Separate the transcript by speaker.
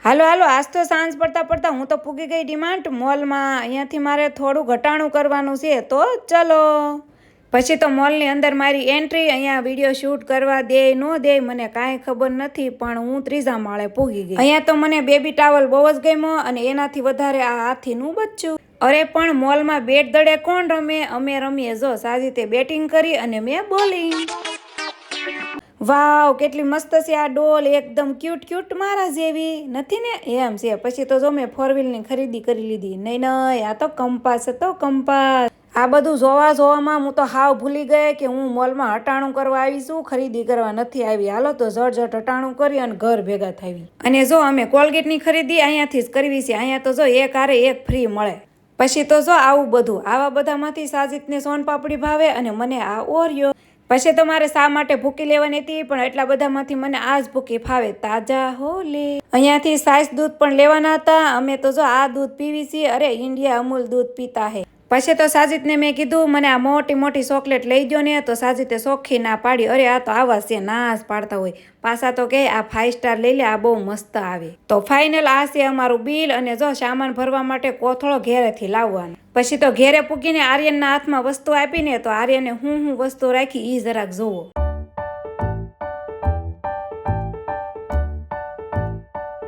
Speaker 1: હાલો હાલો, આજ તો સાંજ પડતા પડતા હું તો પૂગી ગઈ ડિમાન્ડ મોલમાં. અહીંયાથી મારે થોડું ઘટાણું કરવાનું છે, તો ચલો. પછી તો મોલની અંદર મારી એન્ટ્રી. અહીંયા વિડીયો શૂટ કરવા દે ન દે મને કાંઈ ખબર નથી, પણ હું ત્રીજા માળે પૂગી ગઈ. અહીંયા તો મને બેબી ટાવલ બહુ જ ગમ્યો, અને એનાથી વધારે આ હાથીનું બચ્ચું. અરે પણ મોલમાં બેટ દડે કોણ રમે? અમે રમીએ. જો સાજીતે બેટિંગ કરી અને મેં બોલિંગ. વાવ, કેટલી મસ્ત છે આ ડોલ, એકદમ ક્યુટ ક્યુટ મારા જેવી નથી ને? એમ છે. પછી તો જો મેં 4 વ્હીલની ખરીદી કરી લીધી. નહીં, આ તો કંપાસ હતો, કંપાસ. આ બધું જોવામાં હું તો હાવ ભૂલી ગઈ કે હું મોલમાં હટાણું કરવા આવી છું, ખરીદી કરવા નથી આવી. હાલો તો ઝટ હટાણું કરી અને ઘર ભેગા થાવી. અને જો અમે કોલગેટની ખરીદી અહીંયાથી જ કરવી છે. અહીંયા તો જો એક હારે એક ફ્રી મળે. પછી તો જો આવું બધું, આવા બધામાંથી સાજીદને સોનપાપડી ભાવે અને મને આ ઓરિયો. પછી તો મારે શા માટે ભૂકી લેવાની હતી, પણ એટલા બધામાંથી મને આ જ ભૂકી ફાવે, તાજા હોલે. અહીંયાથી સાઈસ દૂધ પણ લેવાના હતા. અમે તો જો આ દૂધ પીવી છીએ. અરે ઇન્ડિયા અમૂલ દૂધ પીતા હે. પછી તો સાજીદને મેં કીધું મને આ મોટી મોટી ચોકલેટ લઈ ગયો ને, તો સાજીદે ચોખ્ખી ના પાડી. અરે આ તો આવા છે, ના જ પાડતા હોય. પાછા તો કે આ 5 સ્ટાર લઈ લે, આ બહુ મસ્ત આવે. તો ફાઇનલ આ છે અમારું બિલ. અને જો સામાન ભરવા માટે કોથળો ઘેરેથી લાવવાનો. પછી તો ઘેરે પૂગીને આર્યનના હાથમાં વસ્તુ આપીને, તો આર્યને હું વસ્તુ રાખી ઈ જરાક જોવો.